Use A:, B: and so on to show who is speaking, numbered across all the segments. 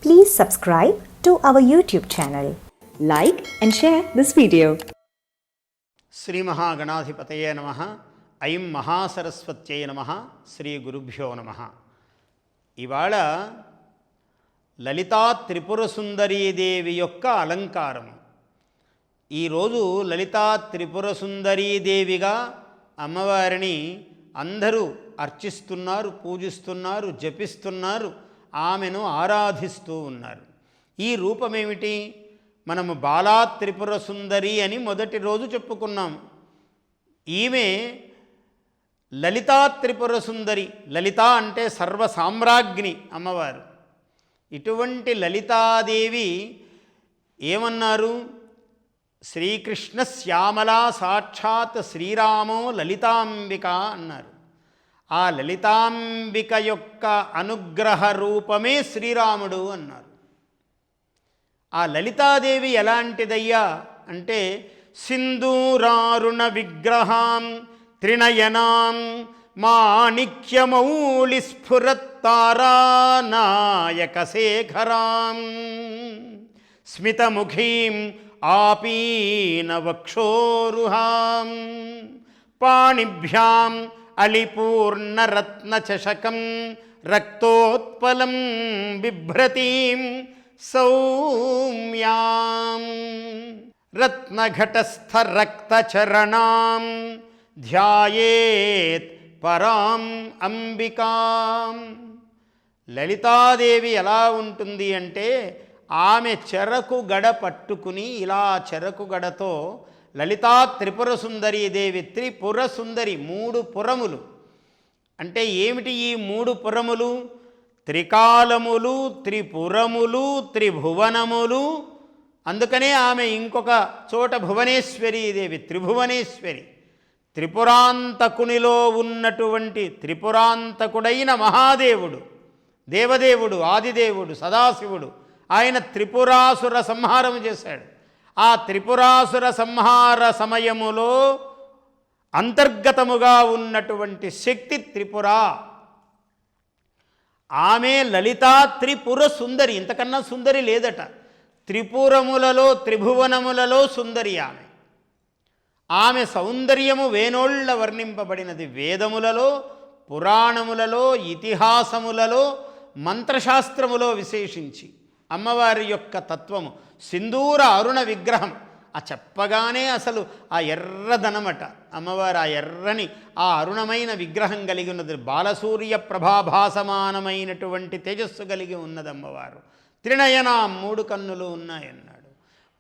A: Please subscribe to our YouTube channel. Like and share this video.
B: Shri మహాగణాధిపతయే నమః. ఐం మహాసరస్వత్యై నమః. శ్రీ గురుభ్యో నమః. ఇవాళ లలితా త్రిపుర సుందరీదేవి యొక్క అలంకారము. ఈరోజు లలితా త్రిపుర సుందరీదేవిగా అమ్మవారిని అందరూ అర్చిస్తున్నారు, పూజిస్తున్నారు, జపిస్తున్నారు, ఆమెను ఆరాధిస్తూ ఉన్నారు. ఈ రూపమేమిటి? మనము బాలా త్రిపుర సుందరి అని మొదటి రోజు చెప్పుకున్నాం. ఈమె లలితా త్రిపుర సుందరి. లలిత అంటే సర్వసామ్రాజ్ఞి అమ్మవారు. ఇటువంటి లలితాదేవి ఏమన్నారు? శ్రీకృష్ణ శ్యామలా సాక్షాత్ శ్రీరామో లలితాంబిక అన్నారు. ఆ లలితాంబిక యొక్క అనుగ్రహ రూపమే శ్రీరాముడు అన్నారు. ఆ లలితాదేవి ఎలాంటిదయ్యా అంటే సింధూరారుణ విగ్రహాం త్రినయనాం మాణిక్యమౌళి స్ఫురత్తారానాయక శేఖరాం స్మితముఖీం ఆపీన వక్షోరుహాం పాణిభ్యాం అలిపూర్ణరత్నచషకం రక్తోత్పలం బిభ్రతీం సౌమ్యాం రత్నఘటస్థరక్తచరణాం ధ్యాయేత్ పరాం అంబికాం. లలితాదేవి ఎలా ఉంటుంది అంటే ఆమె చెరకు గడ పట్టుకుని ఇలా చెరకు గడతో లలితా త్రిపుర సుందరీదేవి. త్రిపుర సుందరి, 3 పురములు. అంటే ఏమిటి ఈ 3 పురములు? త్రికాలములు, త్రిపురములు, త్రిభువనములు. అందుకనే ఆమె ఇంకొక చోట భువనేశ్వరీదేవి, త్రిభువనేశ్వరి. త్రిపురాంతకునిలో ఉన్నటువంటి త్రిపురాంతకుడైన మహాదేవుడు, దేవదేవుడు, ఆదిదేవుడు, సదాశివుడు. ఆయన త్రిపురాసుర సంహారం చేశాడు. ఆ త్రిపురాసుర సంహార సమయములో అంతర్గతముగా ఉన్నటువంటి శక్తి త్రిపుర. ఆమె లలితా త్రిపుర సుందరి. ఇంతకన్నా సుందరి లేదట. త్రిపురములలో, త్రిభువనములలో సుందరి ఆమె. ఆమె సౌందర్యము వేనోళ్ల వర్ణింపబడినది. వేదములలో, పురాణములలో, ఇతిహాసములలో, మంత్రశాస్త్రములో విశేషించి అమ్మవారి యొక్క తత్వము. సింధూర అరుణ విగ్రహం. ఆ చెప్పగానే అసలు ఆ ఎర్రదనమట అమ్మవారు. ఆ ఎర్రని ఆ అరుణమైన విగ్రహం కలిగి ఉన్నది. బాలసూర్య ప్రభాభాసమానమైనటువంటి తేజస్సు కలిగి ఉన్నది అమ్మవారు. త్రినయనాం, 3 కన్నులు ఉన్నాయన్నాడు.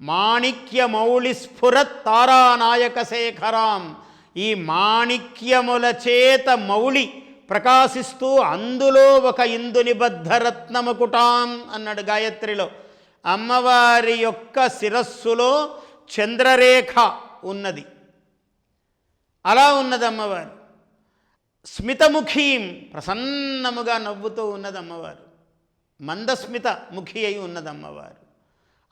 B: మాణిక్య మౌళి స్ఫురత్ తారానాయక శేఖరాం. ఈ మాణిక్యముల చేత మౌళి ప్రకాశిస్తూ అందులో ఒక ఇందుని బద్ధరత్నముకుటాం అన్నాడు గాయత్రిలో. అమ్మవారి యొక్క శిరస్సులో చంద్రరేఖ ఉన్నది. అలా ఉన్నది అమ్మవారు. స్మితముఖీం, ప్రసన్నముగా నవ్వుతూ ఉన్నది అమ్మవారు. మందస్మిత ముఖి అయి ఉన్నది అమ్మవారు.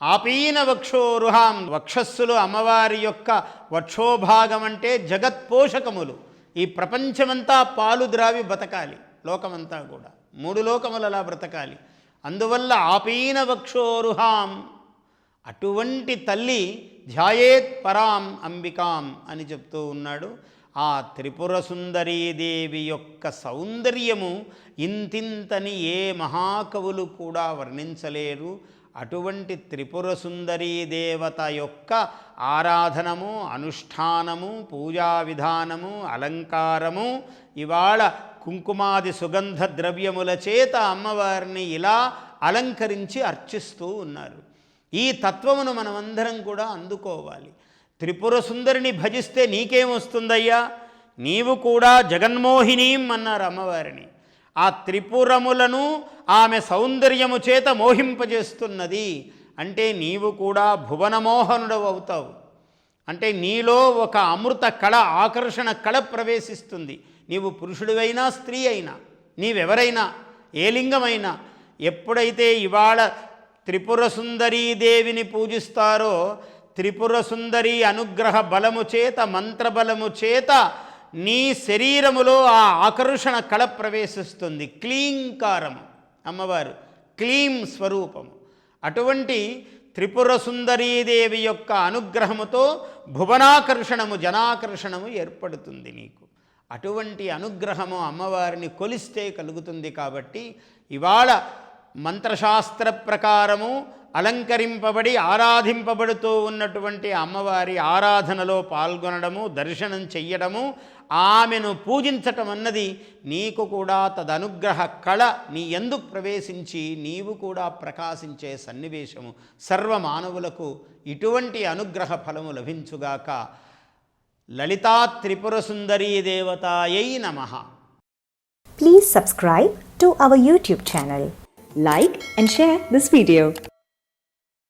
B: ఆపీన వక్షోరుహాం, వక్షస్సులు అమ్మవారి యొక్క వక్షోభాగం అంటే జగత్పోషకములు. ఈ ప్రపంచమంతా పాలు ద్రావి బతకాలి, లోకమంతా కూడా 3 లోకములలా బ్రతకాలి. అందువల్ల ఆపీన వక్షోరుహాం. అటువంటి తల్లి ధ్యాయేత్ పరాం అంబికాం అని చెప్తూ ఉన్నాడు. ఆ త్రిపుర సుందరీదేవి యొక్క సౌందర్యము ఇంతింతని ఏ మహాకవులు కూడా వర్ణించలేరు. అటువంటి త్రిపుర సుందరీ దేవత యొక్క ఆరాధనము, అనుష్ఠానము, పూజా విధానము, అలంకారము ఇవాళ కుంకుమాది సుగంధ ద్రవ్యముల చేత అమ్మవారిని ఇలా అలంకరించి అర్చిస్తూ ఉన్నారు. ఈ తత్వమును మనమందరం కూడా అందుకోవాలి. త్రిపుర సుందరిని భజిస్తే నీకేమొస్తుందయ్యా? నీవు కూడా జగన్మోహినీం అన్నారు అమ్మవారిని. ఆ త్రిపురములను ఆమె సౌందర్యము చేత మోహింపజేస్తున్నది. అంటే నీవు కూడా భువనమోహనుడవు అవుతావు. అంటే నీలో ఒక అమృత కళ, ఆకర్షణ కళ ప్రవేశిస్తుంది. నీవు పురుషుడివైనా, స్త్రీ అయినా, నీవెవరైనా, ఏ లింగమైనా, ఎప్పుడైతే ఇవాళ త్రిపుర సుందరీదేవిని పూజిస్తారో త్రిపుర సుందరి అనుగ్రహ బలము చేత, మంత్రబలము చేత నీ శరీరములో ఆ ఆకర్షణ కళ ప్రవేశిస్తుంది. క్లీంకారము అమ్మవారు క్లీం స్వరూపము. అటువంటి త్రిపుర సుందరీదేవి యొక్క అనుగ్రహముతో భువనాకర్షణము, జనాకర్షణము ఏర్పడుతుంది నీకు. అటువంటి అనుగ్రహము అమ్మవారిని కొలిస్తే కలుగుతుంది. కాబట్టి ఇవాళ మంత్రశాస్త్ర ప్రకారము అలంకరింపబడి ఆరాధింపబడుతూ ఉన్నటువంటి అమ్మవారి ఆరాధనలో పాల్గొనడము, దర్శనం చెయ్యడము, ఆమెను పూజించటం అన్నది నీకు కూడా తదనుగ్రహ కళ నీ యందు ప్రవేశించి నీవు కూడా ప్రకాశించే సన్నివేశము. సర్వమానవులకు ఇటువంటి అనుగ్రహ ఫలము లభించుగాక. లలితా త్రిపుర సుందరీ దేవతాయై నమః.
A: Please subscribe to our YouTube channel. Like and share this video.